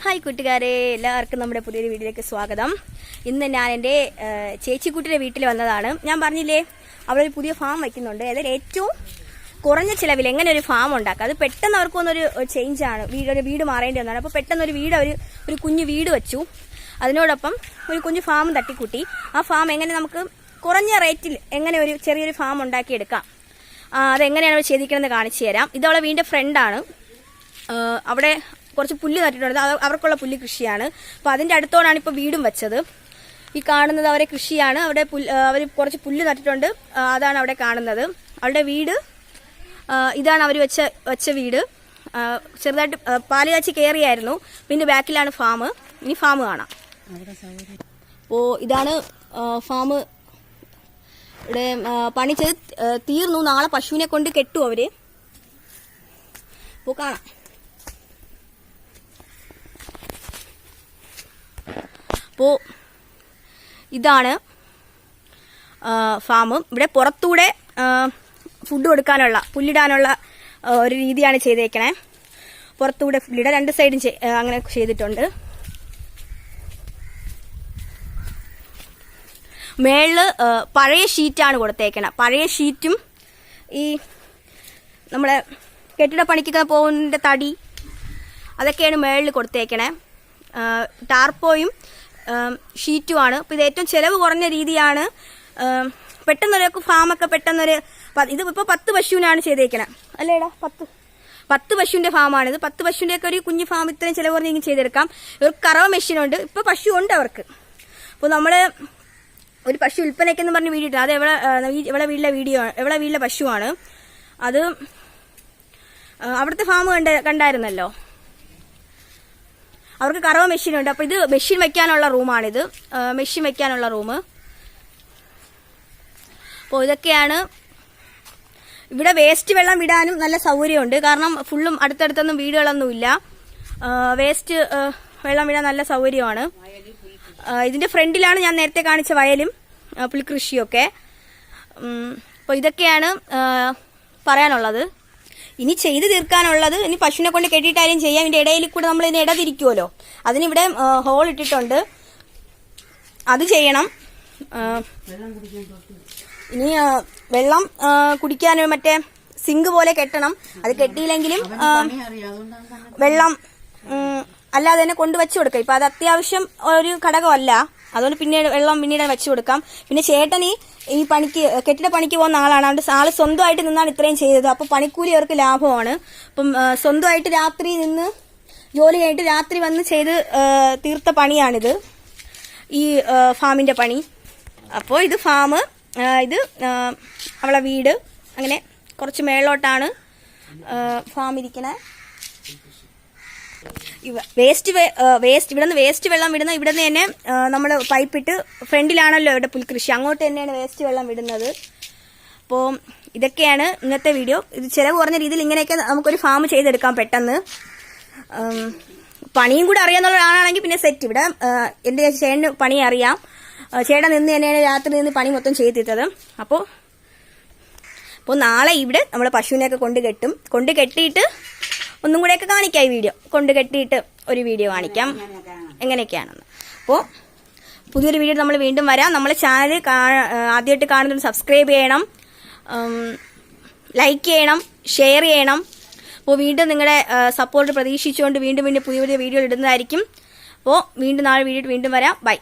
Hi കൂട്ടുകാരെ, എല്ലാവർക്കും നമ്മുടെ പുതിയൊരു വീഡിയോയിലേക്ക് സ്വാഗതം. ഇന്ന് ഞാൻ എൻ്റെ ചേച്ചിക്കുട്ടിയുടെ വീട്ടിൽ വന്നതാണ്. ഞാൻ പറഞ്ഞില്ലേ, അവളൊരു പുതിയ ഫാം വയ്ക്കുന്നുണ്ട്. അതിൽ ഏറ്റവും കുറഞ്ഞ ചിലവിൽ എങ്ങനെ ഒരു ഫാം ഉണ്ടാക്കുക, അത് പെട്ടെന്ന് അവർക്ക് വന്നൊരു ചേഞ്ചാണ്. ഒരു വീട് മാറേണ്ടി വന്നതാണ്. അപ്പോൾ പെട്ടെന്നൊരു വീട് ഒരു കുഞ്ഞു വീട് വെച്ചു. അതിനോടൊപ്പം ഒരു കുഞ്ഞു ഫാം തട്ടിക്കൂട്ടി. ആ ഫാം എങ്ങനെ നമുക്ക് കുറഞ്ഞ റേറ്റിൽ എങ്ങനെ ഒരു ചെറിയൊരു ഫാം ഉണ്ടാക്കിയെടുക്കാം, അതെങ്ങനെയാണ് അവർ ചെയ്തിരിക്കണമെന്ന് കാണിച്ചു തരാം. ഇതവളെ വീടിൻ്റെ ഫ്രണ്ടാണ്. അവിടെ കുറച്ച് പുല്ല് നട്ടിട്ടുണ്ട്. അവർക്കുള്ള പുല്ല് കൃഷിയാണ്. അപ്പോൾ അതിൻ്റെ അടുത്തോടാണ് ഇപ്പോൾ വീടും വെച്ചത്. ഈ കാണുന്നത് അവരെ കൃഷിയാണ്. അവിടെ അവർ കുറച്ച് പുല്ല് നട്ടിട്ടുണ്ട്. അതാണ് അവിടെ കാണുന്നത്. അവരുടെ വീട് ഇതാണ്. അവർ വെച്ച വീട് ചെറുതായിട്ട് പാല് കാച്ചി കയറിയായിരുന്നു. പിന്നെ ബാക്കിലാണ് ഫാം. ഇനി ഫാം കാണാം. അപ്പോൾ ഇതാണ് ഫാം. ഇവിടെ പണി ചെയ്ത് തീർന്നു. നാളെ പശുവിനെ കൊണ്ട് കെട്ടും അവര്. അപ്പോൾ കാണാം. അപ്പോൾ ഇതാണ് ഫാം. ഇവിടെ പുറത്തൂടെ ഫുഡ് കൊടുക്കാനുള്ള പുല്ലിടാനുള്ള ഒരു രീതിയാണ് ചെയ്തേക്കണേ. പുറത്തൂടെ പുല്ലിട രണ്ട് സൈഡും അങ്ങനെ ചെയ്തിട്ടുണ്ട്. മേളില് പഴയ ഷീറ്റാണ് കൊടുത്തേക്കണേ. പഴയ ഷീറ്റും ഈ നമ്മളെ കെട്ടിട പണിക്കൊക്കെ പോകുന്നതിൻ്റെ തടി അതൊക്കെയാണ് മേളിൽ കൊടുത്തേക്കണേ. ടാർപ്പോയും ഷീറ്റുമാണ്. അപ്പോൾ ഇത് ഏറ്റവും ചിലവ് കുറഞ്ഞ രീതിയാണ്. പെട്ടെന്നൊരു ഫാമൊക്കെ പെട്ടെന്നൊരു ഇതിപ്പോൾ 10 പശുവിനാണ് ചെയ്തേക്കണേ. അല്ലേടാ, 10 പശുവിൻ്റെ ഫാമാണിത്. 10 പശുവിൻ്റെയൊക്കെ ഒരു കുഞ്ഞു ഫാം ഇത്രയും ചിലവ് കുറഞ്ഞെങ്കിൽ ചെയ്തെടുക്കാം. ഇവർക്ക് കറവ മെഷീനുണ്ട്. ഇപ്പോൾ പശു ഉണ്ട് അവർക്ക്. അപ്പോൾ നമ്മൾ ഒരു പശു വിൽപ്പനയ്ക്കെന്ന് പറഞ്ഞ് വീഡിയോ ഇട്ടു. അത് എവിടെ വീട്ടിലെ പശുവാണ് അത്. അവിടുത്തെ ഫാം കണ്ടായിരുന്നല്ലോ. അവർക്ക് കറവ മെഷീനുണ്ട്. അപ്പോൾ ഇത് മെഷീൻ വെക്കാനുള്ള റൂമാണിത്. മെഷീൻ വെക്കാനുള്ള റൂം. അപ്പോൾ ഇതൊക്കെയാണ്. ഇവിടെ വേസ്റ്റ് വെള്ളം വിടാനും നല്ല സൗകര്യമുണ്ട്. കാരണം ഫുള്ളും അടുത്തടുത്തൊന്നും വീടുകളൊന്നുമില്ല. വേസ്റ്റ് വെള്ളം വിടാൻ നല്ല സൗകര്യമാണ്. ഇതിന്റെ ഫ്രണ്ടിലാണ് ഞാൻ നേരത്തെ കാണിച്ച വയലും പുൽകൃഷിയൊക്കെ. അപ്പോൾ ഇതൊക്കെയാണ് പറയാനുള്ളത്. ഇനി ചെയ്ത് തീർക്കാനുള്ളത്, ഇനി പശുവിനെ കൊണ്ട് കെട്ടിയിട്ടായാലും ചെയ്യാം. ഇതിന്റെ ഇടയിൽ കൂടെ നമ്മൾ ഇതിന് ഇടതിരിക്കുമല്ലോ, അതിനിവിടെ ഹോൾ ഇട്ടിട്ടുണ്ട്. അത് ചെയ്യണം. ഇനി വെള്ളം കുടിക്കാൻ മറ്റേ സിങ്ക് പോലെ കെട്ടണം. അത് കെട്ടിയില്ലെങ്കിലും വെള്ളം അല്ലാതെ തന്നെ കൊണ്ടുവച്ചു കൊടുക്കാം. ഇപ്പൊ അത് അത്യാവശ്യം ഒരു ഘടകമല്ല. അതുകൊണ്ട് വെള്ളം പിന്നീട് വെച്ചു കൊടുക്കാം. പിന്നെ ചേട്ടൻ ഈ കെട്ടിട പണിക്ക് പോകുന്ന ആളാണ്. അതുകൊണ്ട് ആള് സ്വന്തമായിട്ട് നിന്നാണ് ഇത്രയും ചെയ്തത്. അപ്പൊ പണിക്കൂലി അവർക്ക് ലാഭമാണ്. അപ്പം സ്വന്തമായിട്ട് രാത്രി നിന്ന് ജോലി കഴിഞ്ഞിട്ട് രാത്രി വന്ന് ചെയ്ത് തീർത്ത പണിയാണിത്, ഈ ഫാമിന്റെ പണി. അപ്പോൾ ഇത് ഫാം, ഇത് അവളെ വീട്. അങ്ങനെ കുറച്ച് മേളോട്ടാണ് ഫാം ഇരിക്കണേ. ഇവിടുന്ന് വേസ്റ്റ് വെള്ളം വിടുന്ന ഇവിടുന്ന് തന്നെ നമ്മൾ പൈപ്പിട്ട് ഫ്രണ്ടിലാണല്ലോ ഇവിടെ പുൽകൃഷി, അങ്ങോട്ട് തന്നെയാണ് വേസ്റ്റ് വെള്ളം വിടുന്നത്. അപ്പോൾ ഇതൊക്കെയാണ് ഇന്നത്തെ വീഡിയോ. ഇത് ചിലവ് കുറഞ്ഞ രീതിയിൽ ഇങ്ങനെയൊക്കെ നമുക്കൊരു ഫാം ചെയ്തെടുക്കാം പെട്ടെന്ന്. പണിയും കൂടെ അറിയാന്നുള്ള ആളാണെങ്കിൽ പിന്നെ സെറ്റ്. ഇവിടെ എൻ്റെ ചേട്ടന് പണി അറിയാം. ചേട്ടൻ നിന്ന് തന്നെയാണ് രാത്രി നിന്ന് പണി മൊത്തം ചെയ്തിട്ടത്. അപ്പോൾ നാളെ ഇവിടെ നമ്മൾ പശുവിനെയൊക്കെ കൊണ്ട് കെട്ടിയിട്ട് ഒന്നും കൂടെയൊക്കെ കാണിക്കാം. ഈ വീഡിയോ കൊണ്ട് കെട്ടിയിട്ട് ഒരു വീഡിയോ കാണിക്കാം എങ്ങനെയൊക്കെയാണെന്ന്. അപ്പോൾ പുതിയൊരു വീഡിയോ നമ്മൾ വീണ്ടും വരാം. നമ്മളെ ചാനൽ ആദ്യമായിട്ട് കാണുന്നത് സബ്സ്ക്രൈബ് ചെയ്യണം, ലൈക്ക് ചെയ്യണം, ഷെയർ ചെയ്യണം. അപ്പോൾ വീണ്ടും നിങ്ങളുടെ സപ്പോർട്ട് പ്രതീക്ഷിച്ചുകൊണ്ട് വീണ്ടും പുതിയ പുതിയ വീഡിയോ ഇടുന്നതായിരിക്കും. അപ്പോൾ നാളെ വീഡിയോ വീണ്ടും വരാം. ബൈ.